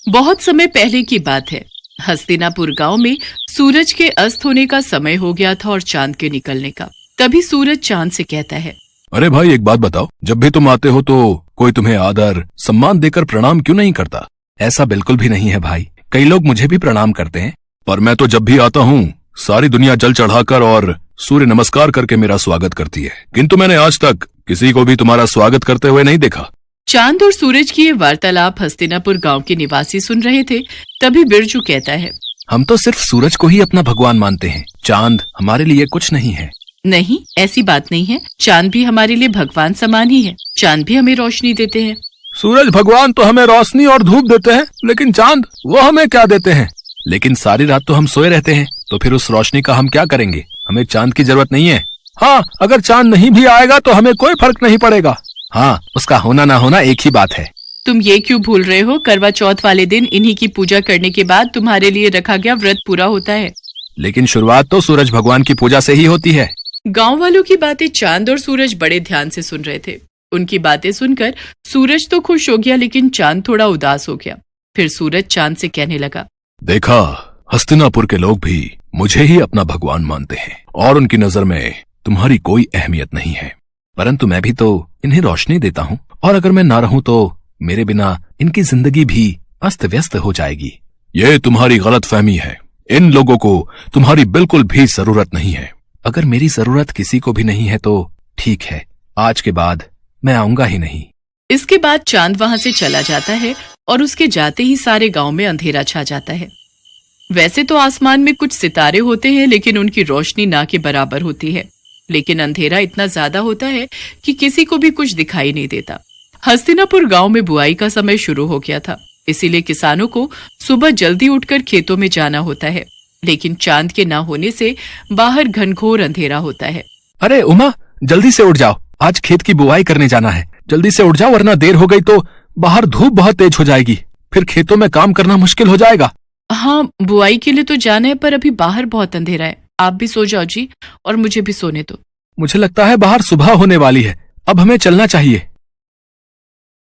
बहुत समय पहले की बात है। हस्तिनापुर गांव में सूरज के अस्त होने का समय हो गया था और चांद के निकलने का। तभी सूरज चांद से कहता है, अरे भाई एक बात बताओ, जब भी तुम आते हो तो कोई तुम्हें आदर सम्मान देकर प्रणाम क्यों नहीं करता? ऐसा बिल्कुल भी नहीं है भाई, कई लोग मुझे भी प्रणाम करते हैं। पर मैं तो जब भी आता हूँ सारी दुनिया जल चढ़ाकर और सूर्य नमस्कार करके मेरा स्वागत करती है, किंतु मैंने आज तक किसी को भी तुम्हारा स्वागत करते हुए नहीं देखा। चांद और सूरज की ये वार्तालाप हस्तिनापुर गांव के निवासी सुन रहे थे। तभी बिरजू कहता है, हम तो सिर्फ सूरज को ही अपना भगवान मानते हैं, चांद हमारे लिए कुछ नहीं है। नहीं, ऐसी बात नहीं है। चांद भी हमारे लिए भगवान समान ही है। चांद भी हमें रोशनी देते हैं। सूरज भगवान तो हमें रोशनी और धूप देते हैं, लेकिन चांद वो हमें क्या देते हैं? लेकिन सारी रात तो हम सोए रहते हैं, तो फिर उस रोशनी का हम क्या करेंगे? हमें चांद की जरूरत नहीं है। हाँ, अगर चांद नहीं भी आएगा तो हमें कोई फर्क नहीं पड़ेगा। हाँ, उसका होना ना होना एक ही बात है। तुम ये क्यों भूल रहे हो? करवा चौथ वाले दिन इन्हीं की पूजा करने के बाद तुम्हारे लिए रखा गया व्रत पूरा होता है। लेकिन शुरुआत तो सूरज भगवान की पूजा से ही होती है। गांव वालों की बातें चांद और सूरज बड़े ध्यान से सुन रहे थे। उनकी बातें सुनकर सूरज तो खुश हो गया, लेकिन चांद थोड़ा उदास हो गया। फिर सूरज चांद से कहने लगा, देखा, हस्तिनापुर के लोग भी मुझे ही अपना भगवान मानते हैं और उनकी नजर में तुम्हारी कोई अहमियत नहीं है। परंतु मैं भी तो इन्हें रोशनी देता हूँ, और अगर मैं ना रहूं तो मेरे बिना इनकी जिंदगी भी अस्त व्यस्त हो जाएगी। ये तुम्हारी गलतफहमी है। इन लोगों को तुम्हारी बिल्कुल भी जरूरत नहीं है। अगर मेरी जरूरत किसी को भी नहीं है तो ठीक है, आज के बाद मैं आऊंगा ही नहीं। इसके बाद चांद वहां से चला जाता है और उसके जाते ही सारे गांव में अंधेरा छा जाता है। वैसे तो आसमान में कुछ सितारे होते हैं, लेकिन उनकी रोशनी ना के बराबर होती है। लेकिन अंधेरा इतना ज्यादा होता है कि किसी को भी कुछ दिखाई नहीं देता। हस्तिनापुर गांव में बुआई का समय शुरू हो गया था, इसीलिए किसानों को सुबह जल्दी उठकर खेतों में जाना होता है। लेकिन चांद के ना होने से बाहर घनघोर अंधेरा होता है। अरे उमा, जल्दी से उठ जाओ, आज खेत की बुआई करने जाना है। जल्दी से उठ जाओ, वरना देर हो गई तो बाहर धूप बहुत तेज हो जाएगी, फिर खेतों में काम करना मुश्किल हो जाएगा। हाँ, बुआई के लिए तो जाना है, पर अभी बाहर बहुत अंधेरा है। आप भी सो जाओ जी, और मुझे भी सोने दो। मुझे लगता है बाहर सुबह होने वाली है, अब हमें चलना चाहिए।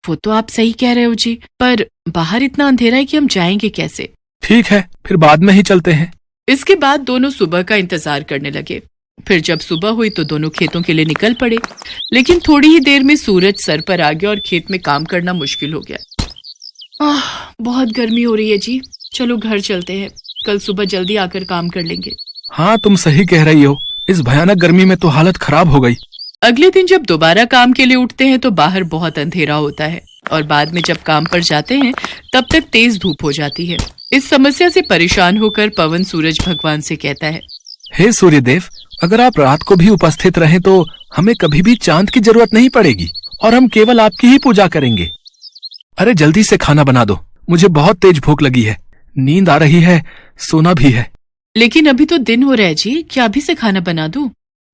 वो तो आप सही कह रहे हो जी, पर बाहर इतना अंधेरा है कि हम जाएंगे कैसे? ठीक है, फिर बाद में ही चलते हैं। इसके बाद दोनों सुबह का इंतजार करने लगे। फिर जब सुबह हुई तो दोनों खेतों के लिए निकल पड़े। लेकिन थोड़ी ही देर में सूरज सर पर आ गया और खेत में काम करना मुश्किल हो गया। बहुत गर्मी हो रही है जी, चलो घर चलते हैं, कल सुबह जल्दी आकर काम कर लेंगे। हाँ, तुम सही कह रही हो, इस भयानक गर्मी में तो हालत खराब हो गई। अगले दिन जब दोबारा काम के लिए उठते हैं तो बाहर बहुत अंधेरा होता है, और बाद में जब काम पर जाते हैं तब तक तेज धूप हो जाती है। इस समस्या से परेशान होकर पवन सूरज भगवान से कहता है, हे सूर्यदेव, अगर आप रात को भी उपस्थित रहें तो हमें कभी भी चांद की जरूरत नहीं पड़ेगी और हम केवल आपकी ही पूजा करेंगे। अरे जल्दी से खाना बना दो, मुझे बहुत तेज भूख लगी है, नींद आ रही है, सोना भी है। लेकिन अभी तो दिन हो रहा है जी, क्या अभी से खाना बना दूं?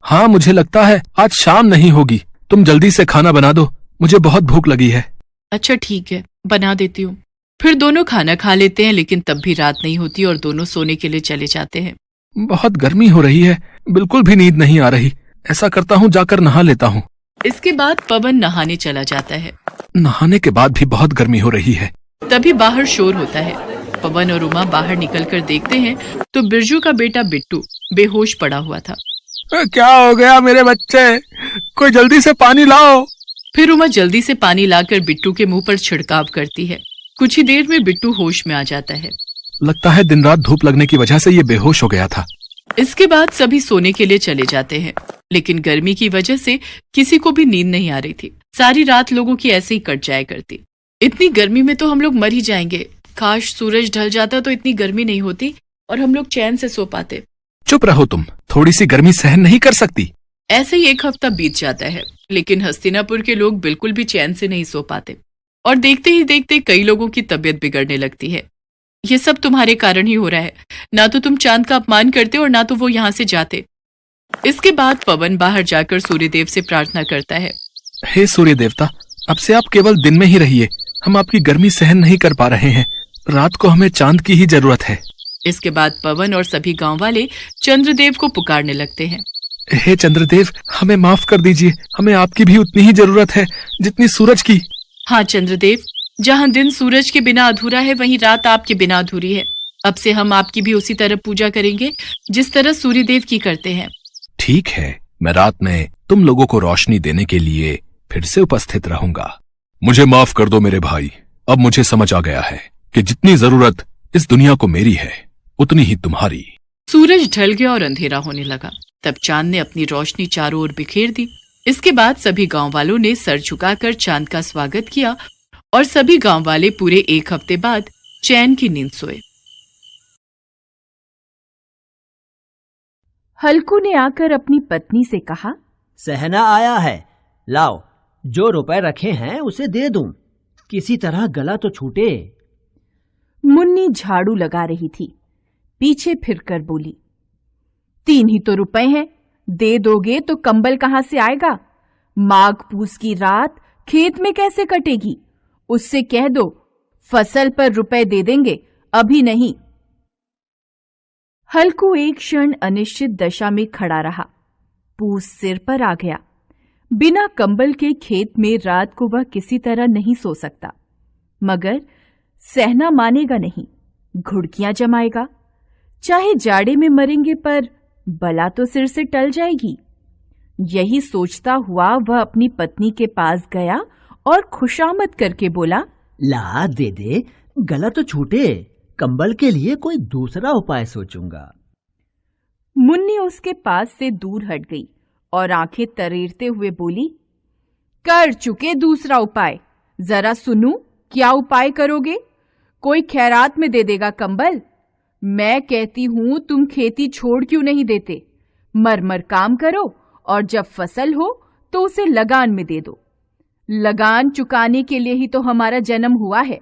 हाँ, मुझे लगता है आज शाम नहीं होगी। तुम जल्दी से खाना बना दो, मुझे बहुत भूख लगी है। अच्छा ठीक है, बना देती हूँ। फिर दोनों खाना खा लेते हैं, लेकिन तब भी रात नहीं होती और दोनों सोने के लिए चले जाते हैं। बहुत गर्मी हो रही है, बिल्कुल भी नींद नहीं आ रही। ऐसा करता हूँ, जाकर नहा लेता हूँ। इसके बाद पवन नहाने चला जाता है। नहाने के बाद भी बहुत गर्मी हो रही है। तभी बाहर शोर होता है। पवन और उमा बाहर निकलकर देखते हैं तो बिरजू का बेटा बिट्टू बेहोश पड़ा हुआ था। क्या हो गया मेरे बच्चे? कोई जल्दी से पानी लाओ। फिर उमा जल्दी से पानी लाकर बिट्टू के मुंह पर छिड़काव करती है। कुछ ही देर में बिट्टू होश में आ जाता है। लगता है दिन रात धूप लगने की वजह से ये बेहोश हो गया था। इसके बाद सभी सोने के लिए चले जाते हैं, लेकिन गर्मी की वजह से किसी को भी नींद नहीं आ रही थी। सारी रात लोगों की ऐसे ही कट जाया करती। इतनी गर्मी में तो हम लोग मर ही जाएंगे। काश सूरज ढल जाता तो इतनी गर्मी नहीं होती और हम लोग चैन से सो पाते। चुप रहो तुम, थोड़ी सी गर्मी सहन नहीं कर सकती? ऐसे ही एक हफ्ता बीत जाता है, लेकिन हस्तिनापुर के लोग बिल्कुल भी चैन से नहीं सो पाते, और देखते ही देखते कई लोगों की तबीयत बिगड़ने लगती है। ये सब तुम्हारे कारण ही हो रहा है। ना तो तुम चांद का अपमान करते और ना तो वो यहाँ से जाते। इसके बाद पवन बाहर जाकर सूर्यदेव से प्रार्थना करता है, हे सूर्य देवता, अब से आप केवल दिन में ही रहिए, हम आपकी गर्मी सहन नहीं कर पा रहे हैं। रात को हमें चांद की ही जरूरत है। इसके बाद पवन और सभी गांव वाले चंद्रदेव को पुकारने लगते हैं। हे चंद्रदेव, हमें माफ कर दीजिए, हमें आपकी भी उतनी ही जरूरत है जितनी सूरज की। हाँ चंद्रदेव, जहां दिन सूरज के बिना अधूरा है, वहीं रात आपके बिना अधूरी है। अब से हम आपकी भी उसी तरह पूजा करेंगे जिस तरह सूर्यदेव की करते हैं। ठीक है, मैं रात में तुम लोगों को रोशनी देने के लिए फिर से उपस्थित रहूंगा। मुझे माफ कर दो मेरे भाई, अब मुझे समझ आ गया है कि जितनी जरूरत इस दुनिया को मेरी है उतनी ही तुम्हारी। सूरज ढल गया और अंधेरा होने लगा। तब चांद ने अपनी रोशनी चारों ओर बिखेर दी। इसके बाद सभी गांव वालों ने सर झुकाकर चांद का स्वागत किया और सभी गांव वाले पूरे 1 हफ्ते बाद चैन की नींद सोए। हल्कू ने आकर अपनी पत्नी से कहा, सहना आया है, लाओ जो रुपए रखे हैं उसे दे दूं, किसी तरह गला तो छूटे। मुन्नी झाड़ू लगा रही थी, पीछे फिरकर बोली, 3 ही तो रुपए हैं, दे दोगे तो कंबल कहां से आएगा? माघ पूस की रात खेत में कैसे कटेगी? उससे कह दो फसल पर रुपए दे देंगे, अभी नहीं। हल्कू एक क्षण अनिश्चित दशा में खड़ा रहा। पूस सिर पर आ गया। बिना कंबल के खेत में रात को वह किसी तरह नहीं सो सकता, मगर सहना मानेगा नहीं, घुड़कियां जमाएगा। चाहे जाड़े में मरेंगे पर बला तो सिर से टल जाएगी। यही सोचता हुआ वह अपनी पत्नी के पास गया और खुशामद करके बोला, ला दे दे, गला तो छूटे, कंबल के लिए कोई दूसरा उपाय सोचूंगा। मुन्नी उसके पास से दूर हट गई और आंखें तरेरते हुए बोली, कर चुके दूसरा उपाय, जरा सुनूं क्या उपाय करोगे? कोई खैरात में दे देगा कंबल? मैं कहती हूं तुम खेती छोड़ क्यों नहीं देते? मर काम करो और जब फसल हो तो उसे लगान में दे दो। लगान चुकाने के लिए ही तो हमारा जन्म हुआ है।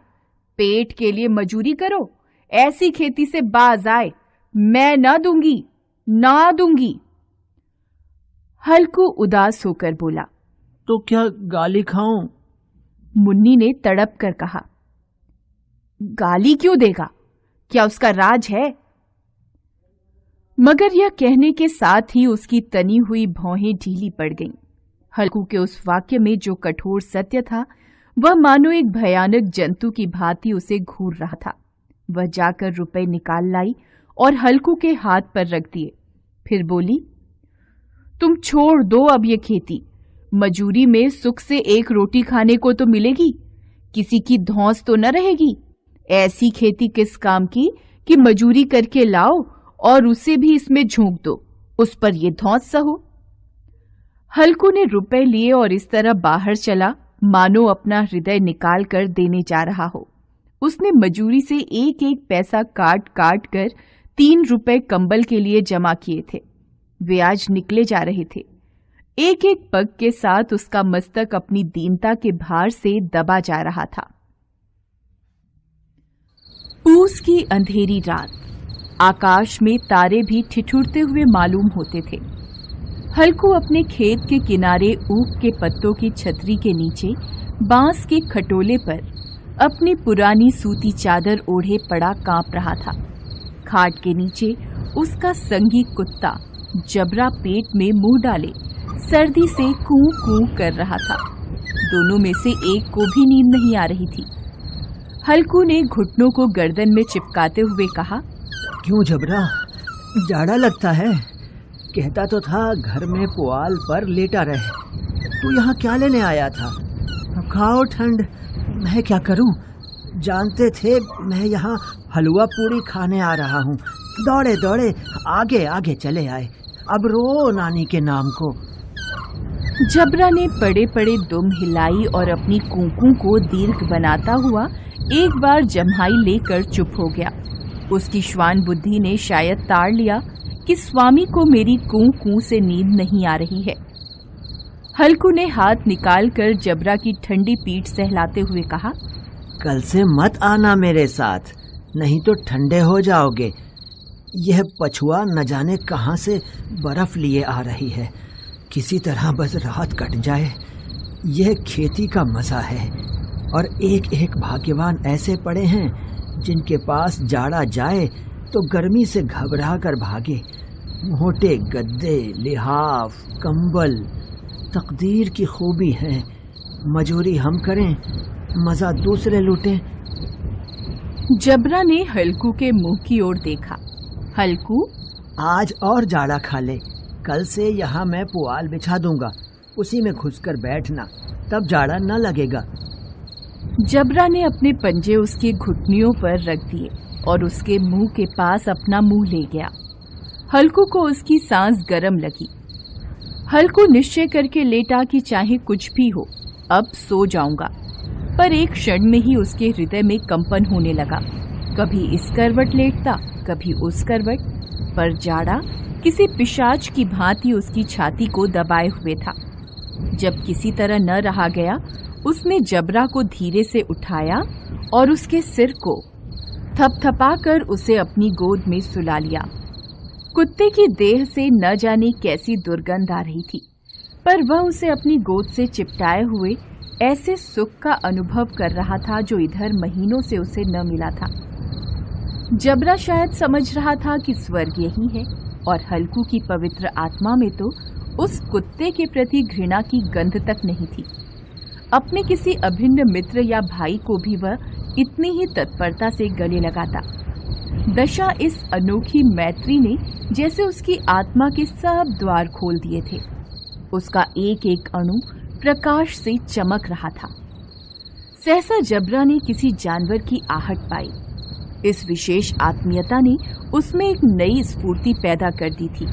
पेट के लिए मजूरी करो, ऐसी खेती से बाज आए। मैं ना दूंगी। हल्कू उदास होकर बोला, तो क्या गाली खाऊं? मुन्नी ने तड़प कर कहा, गाली क्यों देगा? क्या उसका राज है? मगर यह कहने के साथ ही उसकी तनी हुई भौहें ढीली पड़ गईं। हल्कू के उस वाक्य में जो कठोर सत्य था, वह मानो एक भयानक जंतु की भांति उसे घूर रहा था। वह जाकर रुपए निकाल लाई और हल्कू के हाथ पर रख दिए। फिर बोली, तुम छोड़ दो अब ये खेती। मजूरी में सुख से 1 रोटी खाने को तो मिलेगी, किसी की धौंस तो न रहेगी। ऐसी खेती किस काम की कि मजूरी करके लाओ और उसे भी इसमें झोंक दो, उस पर ये धौंस सहो। हल्कू ने रुपए लिए और इस तरह बाहर चला मानो अपना हृदय निकाल कर देने जा रहा हो। उसने मजूरी से 1-1 पैसा काट कर 3 रुपए कंबल के लिए जमा किए थे। वे आज निकले जा रहे थे। एक-एक पग के साथ उसका मस्तक अपनी दीनता के भार से दबा जा रहा था। पूस की अंधेरी रात, आकाश में तारे भी ठिठुरते हुए मालूम होते थे। हल्कू अपने खेत के किनारे ऊख के पत्तों की छतरी के नीचे बांस के खटोले पर अपनी पुरानी सूती चादर ओढ़े पड़ा कांप रहा था। खाट के नीचे उसका संगी कुत्ता जबरा पेट में मुंह डाले सर्दी से कूं कूं कर रहा था। दोनों में से एक को भी नींद नहीं आ रही थी। हल्कू ने घुटनों को गर्दन में चिपकाते हुए कहा, क्यों जबरा, जाड़ा लगता है? कहता तो था घर में पुआल पर लेटा रहे। तू यहाँ क्या लेने आया था? खाओ ठंड, मैं क्या करूं? जानते थे मैं यहाँ हलवा पूरी खाने आ रहा हूँ। दौड़े दौड़े आगे आगे चले आए। अब रो नानी के नाम को। जबरा ने पड़े पड़े दुम हिलाई और अपनी कूकू को दीर्घ बनाता हुआ एक बार जम्हाई लेकर चुप हो गया। उसकी श्वान बुद्धि ने शायद ताड़ लिया कि स्वामी को मेरी कूं कूं से नींद नहीं आ रही है। हल्कू ने हाथ निकालकर जबरा की ठंडी पीठ सहलाते हुए कहा, कल से मत आना मेरे साथ, नहीं तो ठंडे हो जाओगे। यह पछुआ न जाने कहां से बर्फ लिए आ रही है। किसी तरह बस रात कट जाए। यह खेती का मजा है। और एक एक भाग्यवान ऐसे पड़े हैं जिनके पास जाड़ा जाए तो गर्मी से घबरा कर भागे। मोटे गद्दे, लिहाफ, कंबल तकदीर की खूबी है। मजूरी हम करें मजा दूसरे लूटें। जबरा ने हल्कू के मुंह की ओर देखा। हल्कू, आज और जाड़ा खा ले, कल से यहाँ मैं पुआल बिछा दूंगा, उसी में घुसकर बैठना, तब जाड़ा न लगेगा। जबरा ने अपने पंजे उसकी घुटनियों पर रख दिए और उसके मुंह के पास अपना मुंह ले गया। हल्कू को उसकी सांस गर्म लगी। हल्कू निश्चय करके लेटा कि चाहे कुछ भी हो, अब सो जाऊंगा। पर एक क्षण में ही उसके हृदय में कंपन होने लगा। कभी इस करवट लेटता, कभी उस करवट, पर जाड़ा किसी पिशाच की भांति उसकी छाती को दबाए हुए था। जब किसी तरह न रहा गया, उसने जबरा को धीरे से उठाया और उसके सिर को थपथपाकर उसे अपनी गोद में सुला लिया। कुत्ते की देह से न जाने कैसी दुर्गंध आ रही थी, पर वह उसे अपनी गोद से चिपटाए हुए ऐसे सुख का अनुभव कर रहा था जो इधर महीनों से उसे न मिला था। जबरा शायद समझ रहा था कि स्वर्ग यही है, और हल्कू की पवित्र आत्मा में तो उस कुत्ते के प्रति घृणा की गंध तक नहीं थी। अपने किसी अभिन्न मित्र या भाई को भी वह इतनी ही तत्परता से गले लगाता। दशा इस अनोखी मैत्री ने जैसे उसकी आत्मा के सब द्वार खोल दिए थे। उसका एक एक अणु प्रकाश से चमक रहा था। सहसा जबरा ने किसी जानवर की आहट पाई। इस विशेष आत्मीयता ने उसमें एक नई स्फूर्ति पैदा कर दी थी,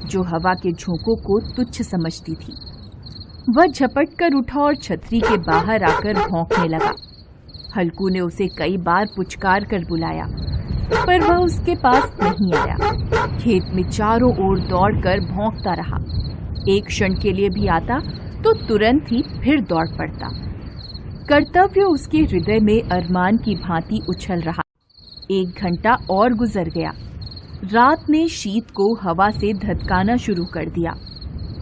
जो हवा के झोंकों को तुच्छ समझती थी। वह झपट कर उठा और छतरी के बाहर आकर भौंकने लगा। हल्कू ने उसे कई बार पुचकार कर बुलाया, पर वह उसके पास नहीं आया। खेत में चारों ओर दौड़कर भौंकता रहा। एक क्षण के लिए भी आता तो तुरंत ही फिर दौड़ पड़ता। कर्तव्य उसके हृदय में अरमान की भांति उछल रहा। 1 घंटा और गुजर गया। रात ने शीत को हवा से धधकाना शुरू कर दिया।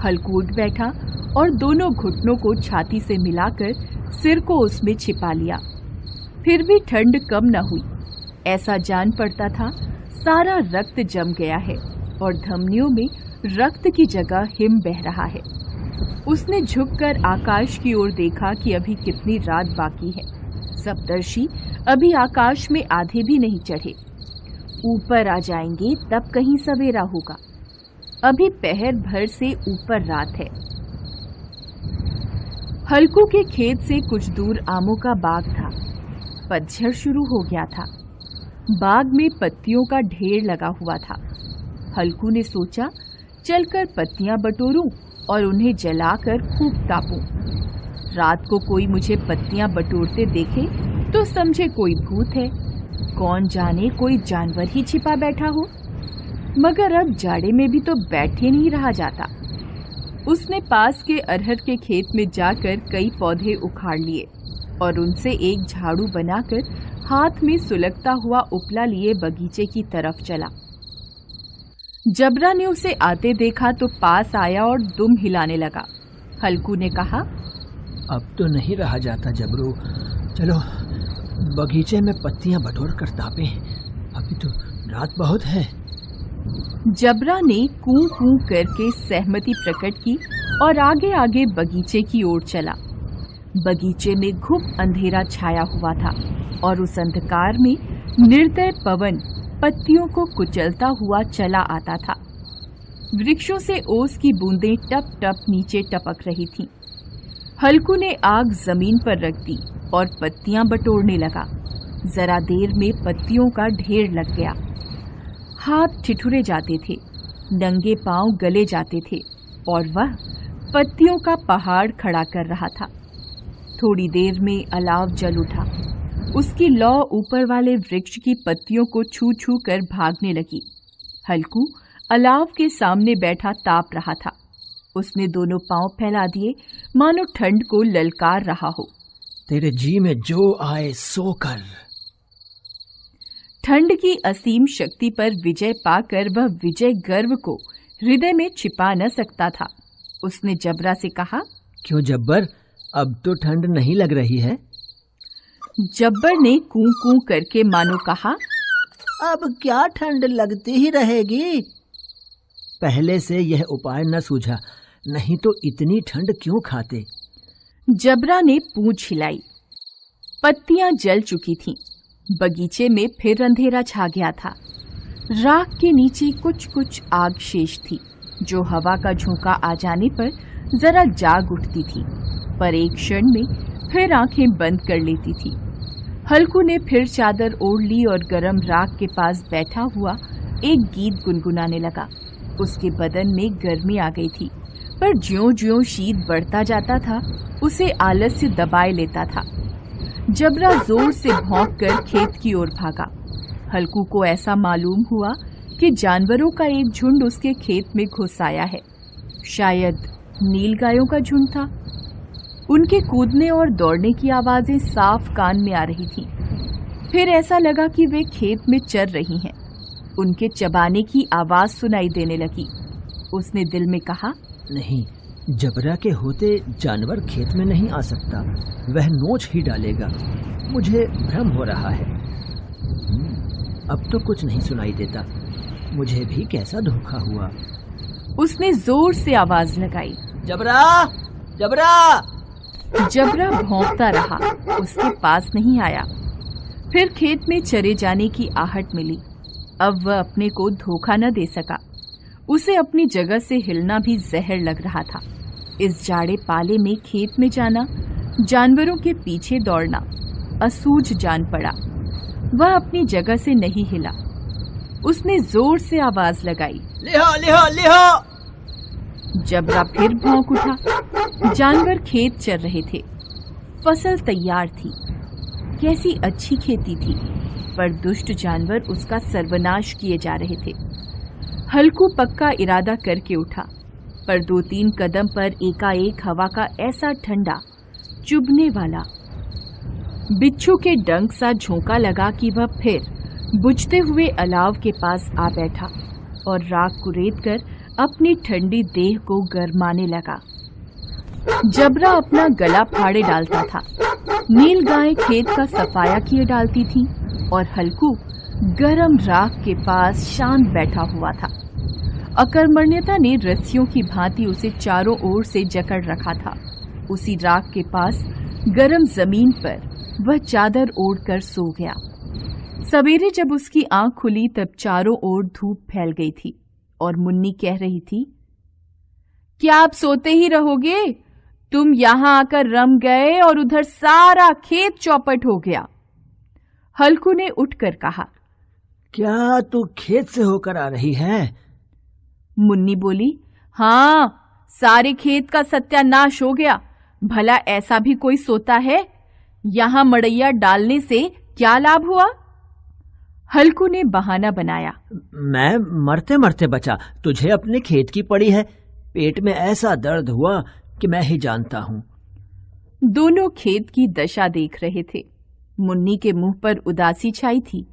हल्कू उठ बैठा और दोनों घुटनों को छाती से मिलाकर सिर को उसमें छिपा लिया। फिर भी ठंड कम न हुई। ऐसा जान पड़ता था सारा रक्त जम गया है और धमनियों में रक्त की जगह हिम बह रहा है। उसने झुककर आकाश की ओर देखा कि अभी कितनी रात बाकी है। सप्तर्षि अभी आकाश में आधे भी नहीं चढ़े। ऊपर आ जाएंगे तब कहीं सवेरा होगा। अभी पहर भर से ऊपर रात है। हल्कू के खेत से कुछ दूर आमों का बाग था। पतझड़ शुरू हो गया था। बाग में पत्तियों का ढेर लगा हुआ था। हल्कू ने सोचा चलकर पत्तियां बटोरूं और उन्हें जलाकर खूब तापूं। रात को कोई मुझे पत्तियां बटोरते देखे तो समझे कोई भूत है, कौन जाने कोई जानवर ही छिपा बैठा हो। मगर अब जाड़े में भी तो बैठे नहीं रहा जाता। उसने पास के अरहर के खेत में जाकर कई पौधे उखाड़ लिए और उनसे एक झाड़ू बनाकर हाथ में सुलगता हुआ उपला लिए बगीचे की तरफ चला। जबरा ने उसे आते देखा तो पास आया और दुम हिलाने लगा। हल्कू ने कहा, अब तो नहीं रहा जाता जबरू, चलो बगीचे में पत्तियां बटोर कर तापें, अभी तो रात बहुत है। जबरा ने कूं कूं करके सहमति प्रकट की और आगे आगे बगीचे की ओर चला। बगीचे में घुप अंधेरा छाया हुआ था और उस अंधकार में निर्दय पवन पत्तियों को कुचलता हुआ चला आता था। वृक्षों से ओस की बूंदें टप टप नीचे टपक रही थीं। हल्कू ने आग जमीन पर रख दी और पत्तियां बटोरने लगा। जरा देर में पत्तियों का ढेर लग गया। हाथ ठिठुरे जाते थे, नंगे पांव गले जाते थे और वह पत्तियों का पहाड़ खड़ा कर रहा था। थोड़ी देर में अलाव जल उठा। उसकी लौ ऊपर वाले वृक्ष की पत्तियों को छू छू कर भागने लगी। हल्कू अलाव के सामने बैठा ताप रहा था। उसने दोनों पांव फैला दिए मानो ठंड को ललकार रहा हो। तेरे जी में जो आए सो कर। ठंड की असीम शक्ति पर विजय पाकर वह विजय गर्व को हृदय में छिपा न सकता था। उसने जबरा से कहा, क्यों जब्बर, अब तो ठंड नहीं लग रही है? जब्बर ने कूं कूं करके मानो कहा, अब क्या ठंड लगती ही रहेगी। पहले से यह उपाय न सूझा, नहीं तो इतनी ठंड क्यों खाते। जबरा ने पूंछ हिलाई। पत्तियां जल चुकी थीं। बगीचे में फिर अंधेरा छा गया था। राख के नीचे कुछ कुछ आग शेष थी, जो हवा का झोंका आ जाने पर जरा जाग उठती थी, पर एक क्षण में फिर आंखें बंद कर लेती थी। हल्कू ने फिर चादर ओढ़ ली और गरम राख के पास बैठा हुआ एक गीत गुनगुनाने लगा। उसके बदन में गर्मी आ गई थी, पर ज्यों-ज्यों शीत बढ़ता जाता था, उसे आलस्य दबाए लेता था। जबरा जोर से भौंककर खेत की ओर भागा। हल्कू को ऐसा मालूम हुआ कि जानवरों का एक झुंड उसके खेत में घुस आया है। शायद नीलगायों का झुंड था। उनके कूदने और दौड़ने की आवाजें साफ कान में आ रही थीं। फिर ऐसा लगा कि वे खेत में चर रही हैं। उनके चबाने की आवाज सुनाई देने लगी। उसने दिल में कहा, नहीं, जबरा के होते जानवर खेत में नहीं आ सकता, वह नोच ही डालेगा। मुझे भ्रम हो रहा है। अब तो कुछ नहीं सुनाई देता। मुझे भी कैसा धोखा हुआ। उसने जोर से आवाज लगाई, जबरा, जबरा। जबरा भौंकता रहा, उसके पास नहीं आया। फिर खेत में चरे जाने की आहट मिली। अब वह अपने को धोखा न दे सका। उसे अपनी जगह से हिलना भी जहर लग रहा था। इस जाड़े पाले में खेत में जाना, जानवरों के पीछे दौड़ना असूझ जान पड़ा। वह अपनी जगह से नहीं हिला। उसने जोर से आवाज लगाई, लिहो, लिहो, लिहो। जबरा फिर भौंक उठा। जानवर खेत चर रहे थे। फसल तैयार थी। कैसी अच्छी खेती थी, पर दुष्ट जानवर उसका सर्वनाश किए जा रहे थे। हल्कू पक्का इरादा करके उठा, पर 2-3 कदम पर एकाएक हवा का ऐसा ठंडा, चुभने वाला, बिच्छू के डंक सा झोंका लगा कि वह फिर बुझते हुए अलाव के पास आ बैठा और राख कुरेद कर अपनी ठंडी देह को गरमाने लगा। जबरा अपना गला फाड़े डालता था। नील गाय खेत का सफाया किए डालती थी और हल्कू गरम राख के पास शांत बैठा हुआ था। अकर्मण्यता ने रस्सियों की भांति उसे चारों ओर से जकड़ रखा था। उसी राख के पास गरम जमीन पर वह चादर ओढ़कर सो गया। सवेरे जब उसकी आंख खुली तब चारों ओर धूप फैल गई थी और मुन्नी कह रही थी, क्या आप सोते ही रहोगे? तुम यहां आकर रम गए और उधर सारा खेत चौपट हो गया। हल्कू ने उठकर कहा, क्या तू खेत से होकर आ रही है? मुन्नी बोली, हाँ, सारे खेत का सत्यानाश हो गया। भला ऐसा भी कोई सोता है? यहां मड़ैया डालने से क्या लाभ हुआ? हल्कू ने बहाना बनाया, मैं मरते मरते बचा। तुझे अपने खेत की पड़ी है। पेट में ऐसा दर्द हुआ कि मैं ही जानता हूँ। दोनों खेत की दशा देख रहे थे। मुन्नी के मुंह पर उदासी छाई थी,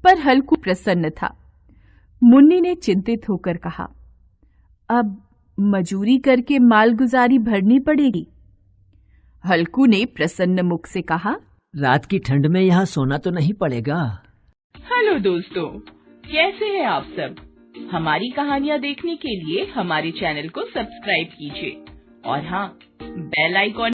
पर हल्कू प्रसन्न था। मुन्नी ने चिंतित होकर कहा, अब मजूरी करके मालगुजारी भरनी पड़ेगी। हल्कू ने प्रसन्न मुख से कहा, रात की ठंड में यहाँ सोना तो नहीं पड़ेगा। हेलो दोस्तों, कैसे हैं आप सब? हमारी कहानियाँ देखने के लिए हमारे चैनल को सब्सक्राइब कीजिए और हाँ, बेल आइकॉन